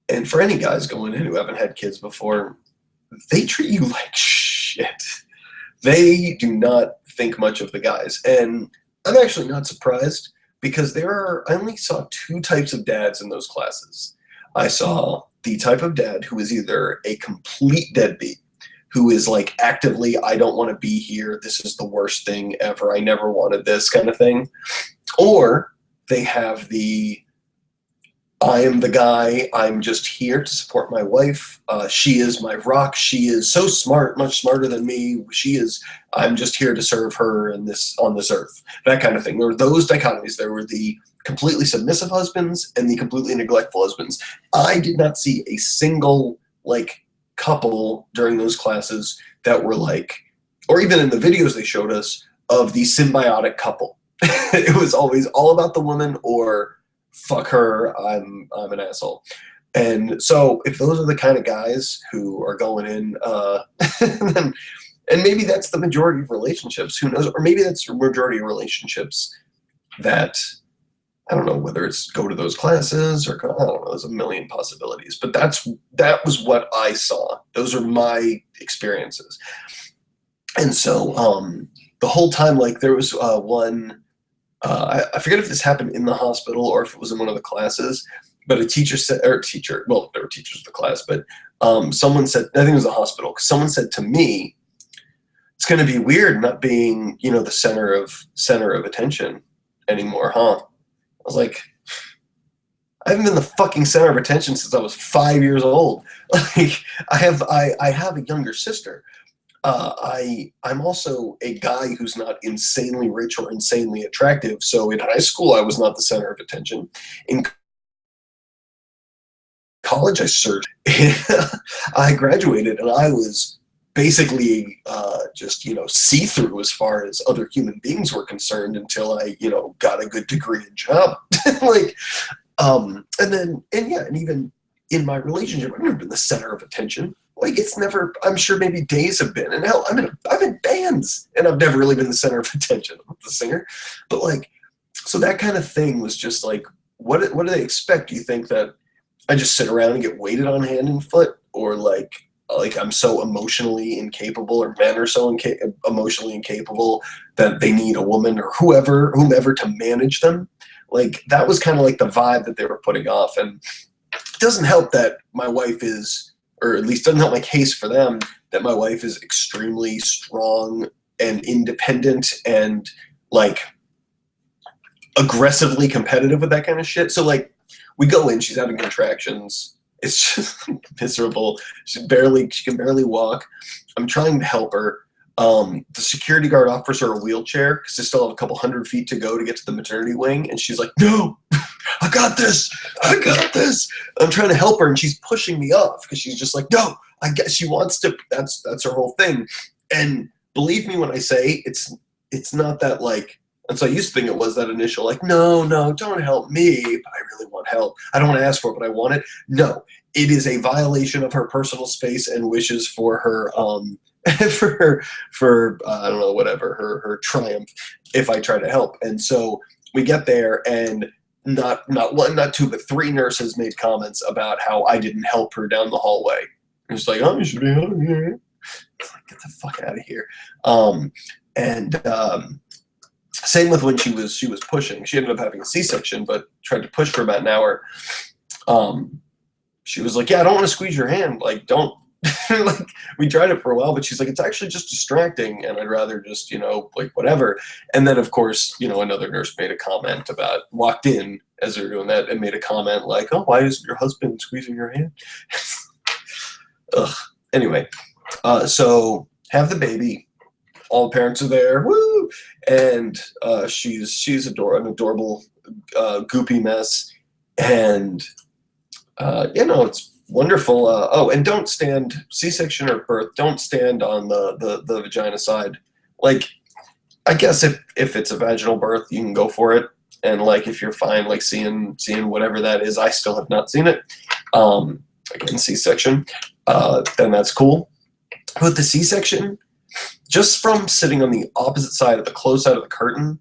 And for any guys going in who haven't had kids before, they treat you like shit. They do not think much of the guys. And I'm actually not surprised, because I only saw two types of dads in those classes. I saw the type of dad who is either a complete deadbeat, who is like actively, I don't want to be here, this is the worst thing ever, I never wanted this kind of thing. Or they have I am the guy, I'm just here to support my wife. She is my rock. She is so smart, much smarter than me. I'm just here to serve her on this earth. That kind of thing. There were those dichotomies. There were the completely submissive husbands and the completely neglectful husbands. I did not see a single couple during those classes that were or even in the videos they showed us, of the symbiotic couple. It was always all about the woman, or fuck her, I'm an asshole. And so if those are the kind of guys who are going in, then, and maybe that's the majority of relationships, who knows, or maybe that's the majority of relationships that, I don't know whether it's go to those classes or, I don't know, there's a million possibilities, but that was what I saw. Those are my experiences. And so the whole time, like there was one, I forget if this happened in the hospital or if it was in one of the classes, but a teacher said, or teacher, well, there were teachers of the class, but someone said, I think it was the hospital, because someone said to me, it's going to be weird not being, you know, the center of attention anymore, huh? I was like, I haven't been the fucking center of attention since I was 5 years old. Like, I have a younger sister. I'm also a guy who's not insanely rich or insanely attractive. So in high school, I was not the center of attention. In college, I searched. I graduated, and I was basically just, you know, see-through as far as other human beings were concerned until I, you know, got a good degree and job. Like, and even in my relationship, I've never been the center of attention. Like, it's never, I'm sure maybe days have been, and hell, I'm in bands, and I've never really been the center of attention. I'm the singer. But like, so that kind of thing was just like, what do they expect? Do you think that I just sit around and get waited on hand and foot? Or like I'm so emotionally incapable, or men are so emotionally incapable that they need a woman or whomever to manage them? Like, that was kind of like the vibe that they were putting off. And it doesn't help that my wife is, or at least doesn't help my case for them, that my wife is extremely strong and independent and like aggressively competitive with that kind of shit. So like, we go in, she's having contractions. It's just miserable. She can barely walk. I'm trying to help her. The security guard offers her a wheelchair because they still have a couple 100 feet to go to get to the maternity wing. And she's like, no, I got this. I got this. I'm trying to help her, and she's pushing me off because she's just like, no, I guess she wants to. That's her whole thing. And believe me when I say it's not that like. And so I used to think it was that initial like, no, don't help me, but I really want help. I don't want to ask for it, but I want it. No, it is a violation of her personal space and wishes for her for I don't know, whatever, her triumph if I try to help. And so we get there, and not one, not two, but three nurses made comments about how I didn't help her down the hallway. It's like, oh, you should be out here. It's like, get the fuck out of here. Same with when she was pushing. She ended up having a C-section, but tried to push for about an hour. She was like, yeah, I don't want to squeeze your hand. Like, don't. Like, we tried it for a while, but she's like, it's actually just distracting, and I'd rather just, you know, like, whatever. And then, of course, you know, another nurse made a comment walked in as they were doing that and made a comment like, oh, why isn't your husband squeezing your hand? Ugh. Anyway, so have the baby. All the parents are there, woo! And she's an adorable, goopy mess, and you know, it's wonderful. Oh, and don't stand C-section or birth. Don't stand on the vagina side. Like, I guess if it's a vaginal birth, you can go for it, and like if you're fine, like seeing whatever that is. I still have not seen it. Again, C-section, then that's cool. But the C-section, just from sitting on the opposite side of the closed side of the curtain,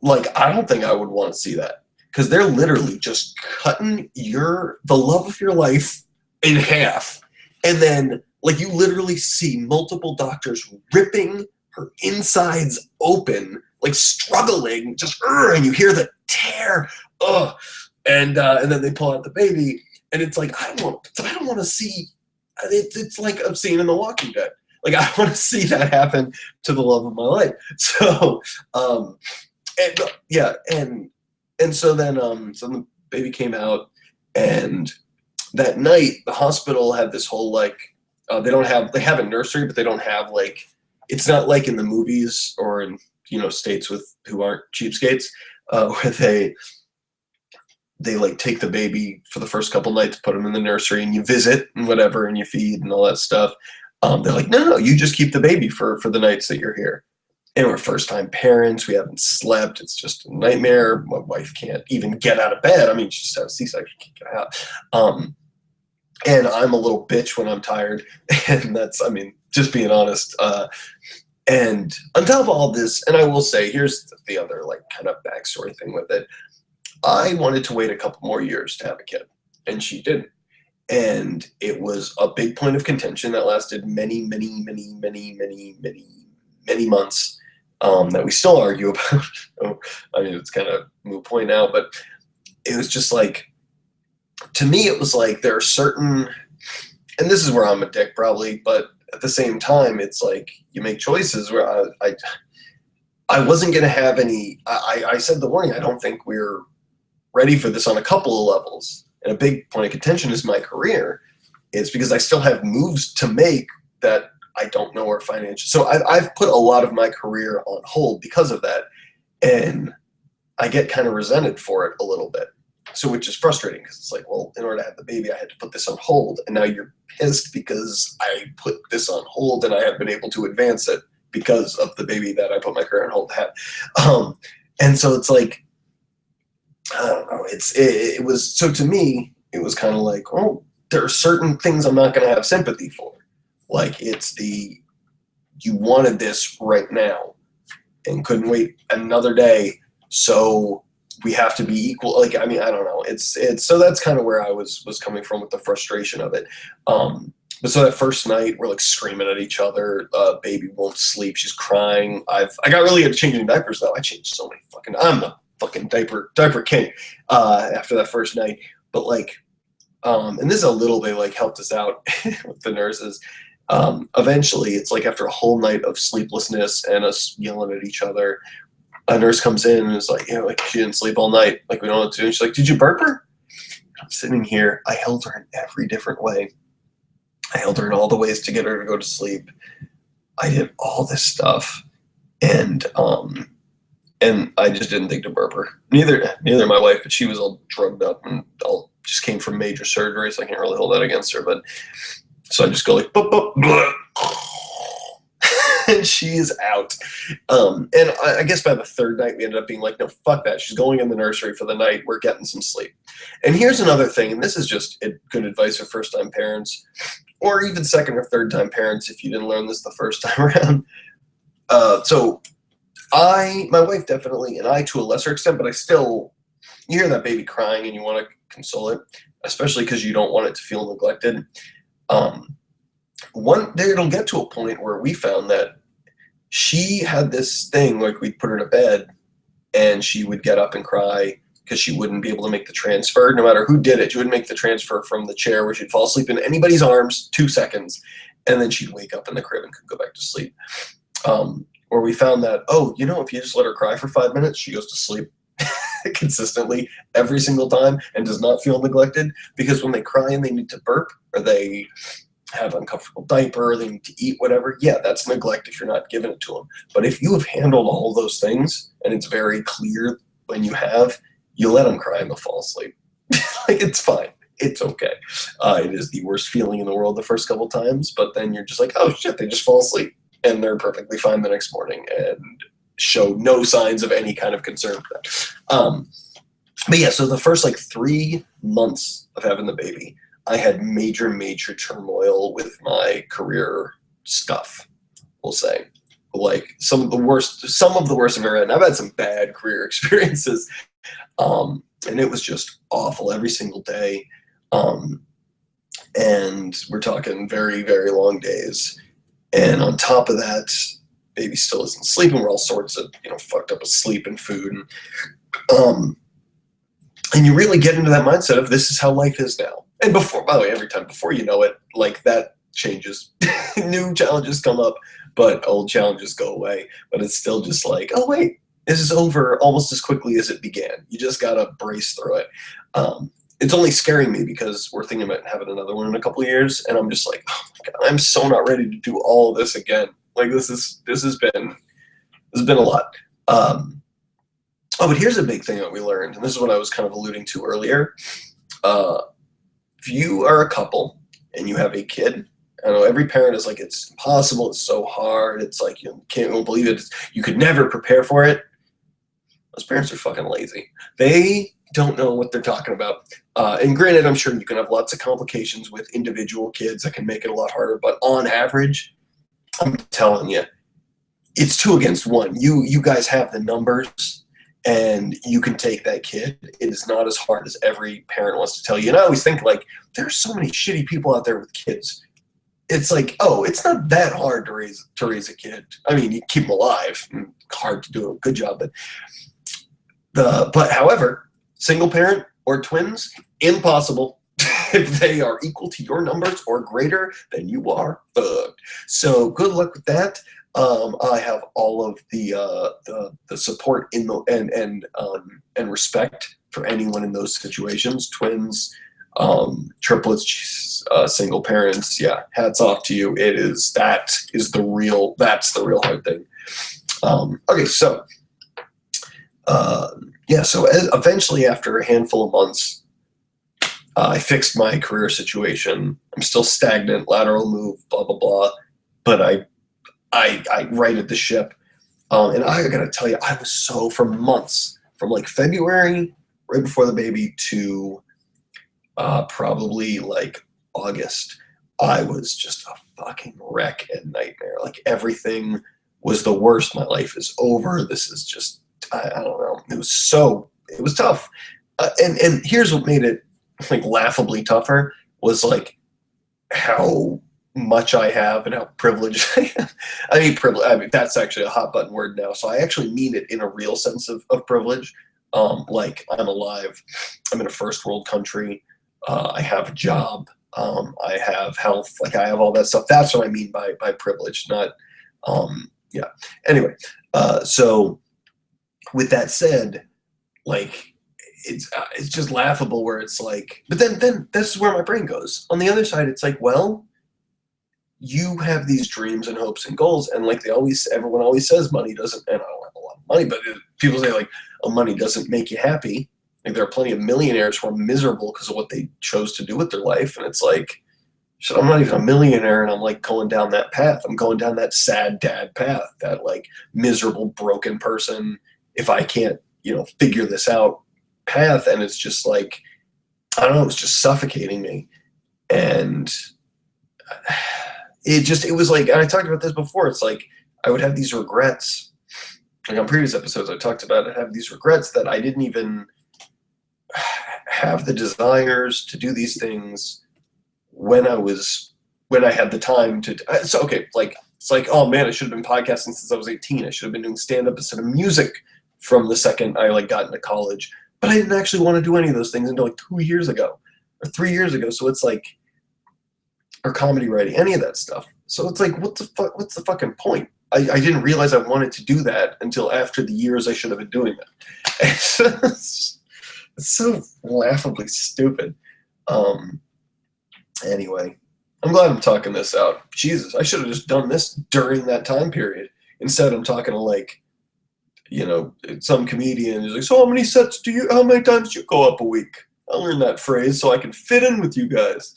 like, I don't think I would want to see that, because they're literally just cutting the love of your life in half, and then like you literally see multiple doctors ripping her insides open, like struggling, just and you hear the tear, and then they pull out the baby, and it's like, I don't want to see. It's like a scene in The Walking Dead. Like, I want to see that happen to the love of my life. So, and so then the baby came out, and that night the hospital had this whole like, they have a nursery, but they don't have like, it's not like in the movies or in, you know, states who aren't cheapskates, where they like take the baby for the first couple nights, put them in the nursery, and you visit and whatever, and you feed and all that stuff. They're like, no, you just keep the baby for the nights that you're here. and we're first-time parents. We haven't slept. It's just a nightmare. My wife can't even get out of bed. I mean, she just had a C-section, can't get out. And I'm a little bitch when I'm tired, and that's, I mean, just being honest. And on top of all this, and I will say, here's the other like kind of backstory thing with it. I wanted to wait a couple more years to have a kid, and she didn't. And it was a big point of contention that lasted many, many, many, many, many, many, many months, that we still argue about. I mean, it's kind of a moot point now, but it was just like, to me, it was like there are certain, and this is where I'm a dick probably, but at the same time, it's like you make choices where I wasn't going to have any, I said the warning, I don't think we're ready for this on a couple of levels. And a big point of contention is my career. It's because I still have moves to make that I don't know are financial. So I've put a lot of my career on hold because of that. And I get kind of resented for it a little bit. So which is frustrating because it's like, well, in order to have the baby, I had to put this on hold. And now you're pissed because I put this on hold and I have been able to advance it because of the baby that I put my career on hold to have. And so it's like, I don't know. It was, so to me, it was kind of like, oh, there are certain things I'm not going to have sympathy for. Like it's you wanted this right now and couldn't wait another day. So we have to be equal. Like, I mean, I don't know. It's, so that's kind of where I was coming from with the frustration of it. But so that first night we're like screaming at each other. Baby won't sleep. She's crying. I got really good at changing diapers though. I changed so many I'm the fucking diaper king after that first night. But like, and this is a little bit like helped us out with the nurses. Eventually it's like after a whole night of sleeplessness and us yelling at each other, a nurse comes in and is like, like she didn't sleep all night. Like we don't know what to do. And she's like, did you burp her? I'm sitting here. I held her in every different way. I held her in all the ways to get her to go to sleep. I did all this stuff. And I just didn't think to burp her. Neither my wife, but she was all drugged up and all just came from major surgery, so I can't really hold that against her. But so I just go like, boop, boop, blah. And she's out. And I guess by the third night, we ended up being like, no, fuck that. She's going in the nursery for the night. We're getting some sleep. And here's another thing, and this is just good advice for first-time parents, or even second or third-time parents if you didn't learn this the first time around. So my wife definitely, and I to a lesser extent, but I still, you hear that baby crying and you want to console it, especially because you don't want it to feel neglected. It'll get to a point where we found that she had this thing, like we'd put her to bed and she would get up and cry because she wouldn't be able to make the transfer. No matter who did it, she wouldn't make the transfer from the chair where she'd fall asleep in anybody's arms 2 seconds. And then she'd wake up in the crib and could go back to sleep. Where we found that, if you just let her cry for 5 minutes, she goes to sleep consistently every single time and does not feel neglected. Because when they cry and they need to burp or they have uncomfortable diaper, they need to eat, whatever, yeah, that's neglect if you're not giving it to them. But if you have handled all those things and it's very clear when you let them cry and they'll fall asleep. Like, it's fine. It's okay. It is the worst feeling in the world the first couple times, but then you're just like, oh shit, they just fall asleep. And they're perfectly fine the next morning and show no signs of any kind of concern for that. But yeah, so the first 3 months of having the baby, I had major, major turmoil with my career stuff, we'll say. Like some of the worst I've ever had. And I've had some bad career experiences. And it was just awful every single day. And we're talking very, very long days. And on top of that, baby still isn't sleeping. We're all sorts of, fucked up with sleep and food. And you really get into that mindset of this is how life is now. And by the way, every time before you know it, that changes. New challenges come up, but old challenges go away. But it's still just like, oh wait, this is over almost as quickly as it began. You just gotta brace through it. It's only scaring me because we're thinking about having another one in a couple of years, and I'm just like, oh my God, I'm so not ready to do all of this again. Like this has been a lot. But here's a big thing that we learned, and this is what I was kind of alluding to earlier. If you are a couple and you have a kid, I know every parent is like, it's impossible, it's so hard, it's like, you won't believe it, you could never prepare for it. Those parents are fucking lazy. They don't know what they're talking about. And granted, I'm sure you can have lots of complications with individual kids that can make it a lot harder, but on average, I'm telling you, it's 2 against 1. You guys have the numbers, and you can take that kid. It is not as hard as every parent wants to tell you. And I always think, like, there's so many shitty people out there with kids. It's like, oh, it's not that hard to raise a kid. I mean, you keep them alive. Hard to do a good job, but however, single parent or twins, impossible. If they are equal to your numbers or greater, then you are fucked. So good luck with that. I have all of the support in and respect for anyone in those situations. Twins, triplets, single parents. Yeah, hats off to you. That's the real hard thing. Okay, so yeah, so eventually, after a handful of months, I fixed my career situation. I'm still stagnant, lateral move, blah blah blah, but I righted the ship. And I gotta tell you, I was for months, from like February, right before the baby, to probably like August, I was just a fucking wreck and nightmare. Like, everything was the worst. My life is over. This is just, I don't know. It was tough. And here's what made it like laughably tougher was like how much I have and how privileged I am. I mean, that's actually a hot button word now. So I actually mean it in a real sense of privilege. Like, I'm alive. I'm in a first world country. I have a job. I have health. Like, I have all that stuff. That's what I mean by privilege, not, yeah. Anyway, so with that said, like, it's just laughable where it's like, but then this is where my brain goes. On the other side, it's like, well, you have these dreams and hopes and goals, and like everyone always says, money doesn't, and I don't have a lot of money, but people say like, oh, money doesn't make you happy. Like, there are plenty of millionaires who are miserable because of what they chose to do with their life, and it's like, so I'm not even a millionaire, and I'm like going down that path. I'm going down that sad dad path, that like miserable, broken person, if I can't, figure this out path. And it's just like, I don't know, it's just suffocating me. And it was like, and I talked about this before, it's like, I would have these regrets. Like, on previous episodes, I talked about, I have these regrets that I didn't even have the desires to do these things when I had the time to. So, okay, like, it's like, oh man, I should have been podcasting since I was 18. I should have been doing stand-up instead of music from the second I like got into college. But I didn't actually want to do any of those things until like 2 years ago or 3 years ago. So it's like, or comedy writing, any of that stuff. So it's like, what's the fucking point? I didn't realize I wanted to do that until after the years I should have been doing that. It's so laughably stupid. Anyway, I'm glad I'm talking this out. Jesus, I should have just done this during that time period. Instead, I'm talking to like, some comedian is like, so how many times do you go up a week? I'll learn that phrase so I can fit in with you guys.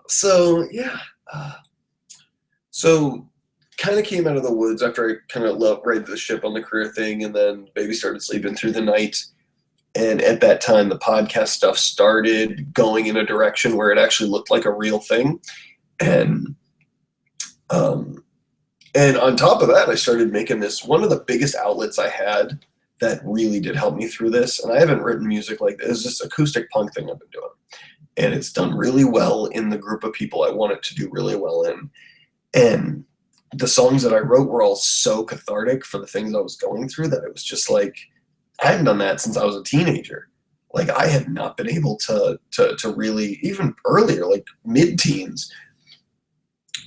So yeah. So kind of came out of the woods after I kind of righted the ship on the career thing, and then baby started sleeping through the night. And at that time, the podcast stuff started going in a direction where it actually looked like a real thing. And on top of that, I started making this one of the biggest outlets I had that really did help me through this. And I haven't written music like this. It's this acoustic punk thing I've been doing. And it's done really well in the group of people I want it to do really well in. And the songs that I wrote were all so cathartic for the things I was going through that it was just like, I hadn't done that since I was a teenager. Like, I had not been able to really, even earlier, like mid-teens.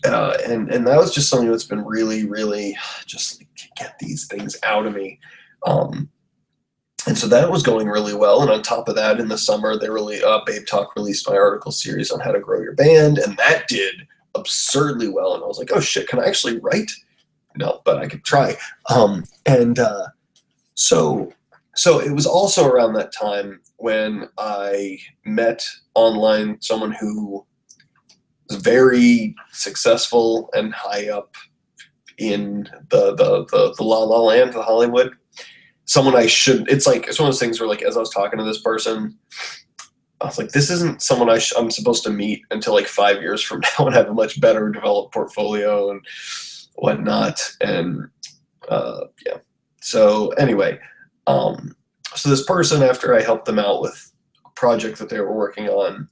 And that was just something that's been really, really just like, get these things out of me. And so that was going really well. And on top of that, in the summer, Babe Talk released my article series on how to grow your band. And that did absurdly well. And I was like, oh shit, can I actually write? No, but I could try. So it was also around that time when I met online someone who was very successful and high up in the La La Land, the Hollywood. Someone I should. It's one of those things where, like, as I was talking to this person, I was like, this isn't someone I'm supposed to meet until like 5 years from now and have a much better developed portfolio and whatnot. And yeah. So anyway, so this person, after I helped them out with a project that they were working on,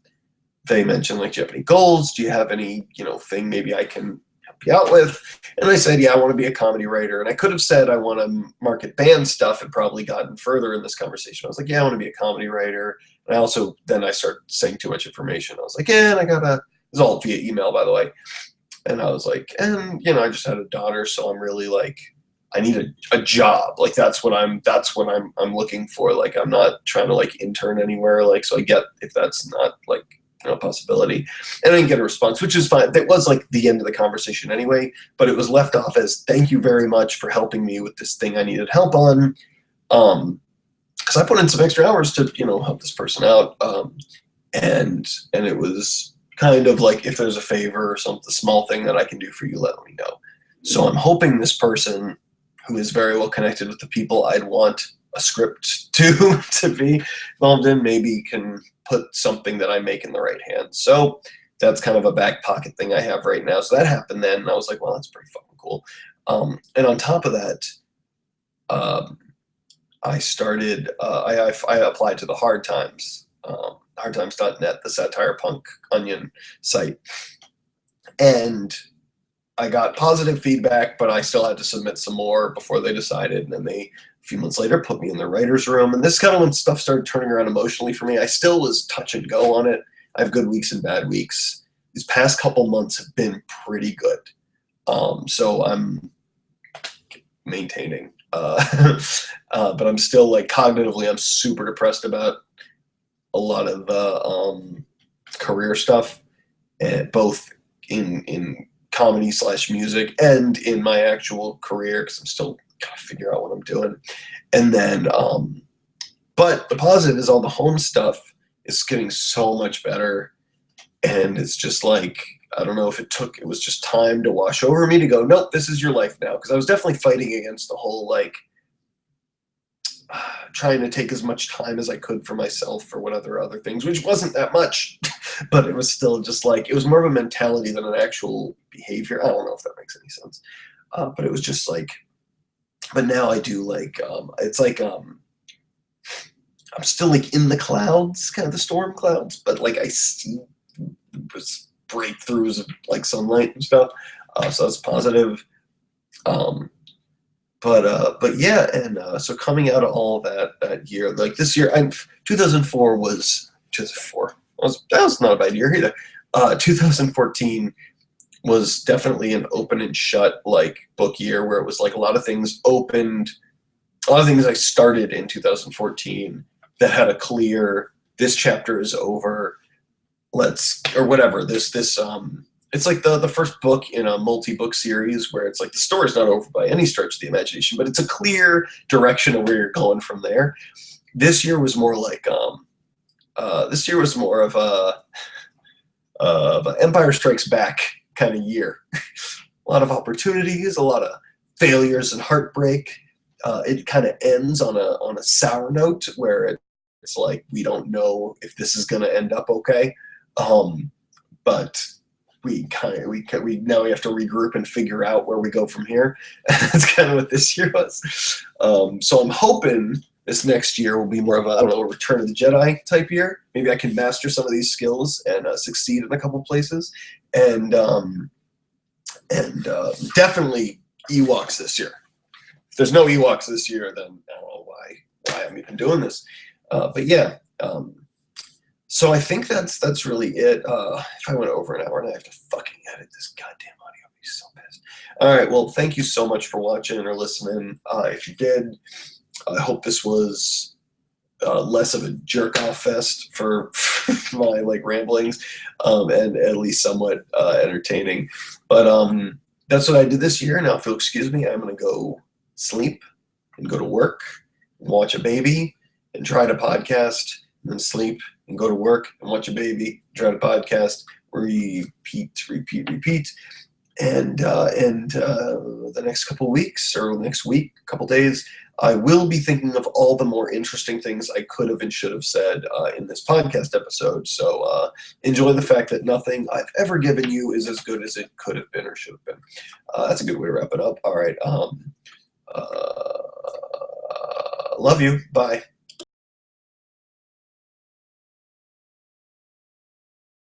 they mentioned, like, do you have any goals? Do you have any, thing maybe I can help you out with? And I said, yeah, I want to be a comedy writer. And I could have said I want to market band stuff and probably gotten further in this conversation. I was like, yeah, I want to be a comedy writer. And then I started saying too much information. I was like, yeah, and it was all via email, by the way. And I was like, and, I just had a daughter, so I'm really like, I need a job. Like, that's what I'm looking for. Like, I'm not trying to like intern anywhere. Like, so I get if that's not like, a possibility. And I didn't get a response, which is fine. That was like the end of the conversation anyway, but it was left off as, thank you very much for helping me with this thing I needed help on. Because I put in some extra hours to, help this person out. And it was kind of like, if there's a favor or something, a small thing that I can do for you, let me know. So I'm hoping this person, who is very well connected with the people I'd want a script to be involved in, maybe can put something that I make in the right hands. So that's kind of a back pocket thing I have right now. So that happened then, and I was like, well, that's pretty fucking cool. And on top of that, I started, I applied to the Hard Times, hardtimes.net, the satire punk onion site. And I got positive feedback, but I still had to submit some more before they decided. And then they, a few months later, put me in the writer's room. And this kind of when stuff started turning around emotionally for me. I still was touch and go on it. I have good weeks and bad weeks. These past couple months have been pretty good. So I'm maintaining. But I'm still, like, cognitively, I'm super depressed about a lot of the career stuff, both in comedy / music and in my actual career, because I'm still trying to figure out what I'm doing. And then, but the positive is all the home stuff is getting so much better. And it's just like, I don't know if it was just time to wash over me to go, nope, this is your life now. Because I was definitely fighting against the whole, like, trying to take as much time as I could for myself for what other things, which wasn't that much, but it was still just like, it was more of a mentality than an actual behavior. I don't know if that makes any sense. But it was just like, but now I do like, it's like, I'm still like in the clouds, kind of the storm clouds, but like I see breakthroughs of like sunlight and stuff. So that's positive. But yeah, and so coming out of all that year, like this year, 2004 was 2004. That was not a bad year either. 2014 was definitely an open and shut like book year, where it was like a lot of things opened, a lot of things I started in 2014 that had a clear, this chapter is over, or whatever. It's like the first book in a multi-book series where it's like the story's not over by any stretch of the imagination, but it's a clear direction of where you're going from there. This year was more like of a Empire Strikes Back kind of year. A lot of opportunities, a lot of failures and heartbreak. It kind of ends on a sour note where it's like, we don't know if this is going to end up okay. But we now we have to regroup and figure out where we go from here. That's kind of what this year was. So I'm hoping this next year will be more of a Return of the Jedi type year. Maybe I can master some of these skills and succeed in a couple places. And definitely Ewoks this year. If there's no Ewoks this year, then I don't know why I'm even doing this. But yeah. So I think that's really it. If I went over an hour and I have to fucking edit this goddamn audio, I'd be so pissed. All right, well, thank you so much for watching or listening. If you did, I hope this was less of a jerk-off fest for my like ramblings, and at least somewhat entertaining. But that's what I did this year. Now, if you'll excuse me, I'm gonna go sleep and go to work, and watch a baby, and try to podcast, and then sleep and go to work and watch a baby, try to podcast, repeat, repeat, repeat. And the next couple of weeks, or next week, couple days, I will be thinking of all the more interesting things I could have and should have said in this podcast episode. So enjoy the fact that nothing I've ever given you is as good as it could have been or should have been. That's a good way to wrap it up. All right. Love you. Bye.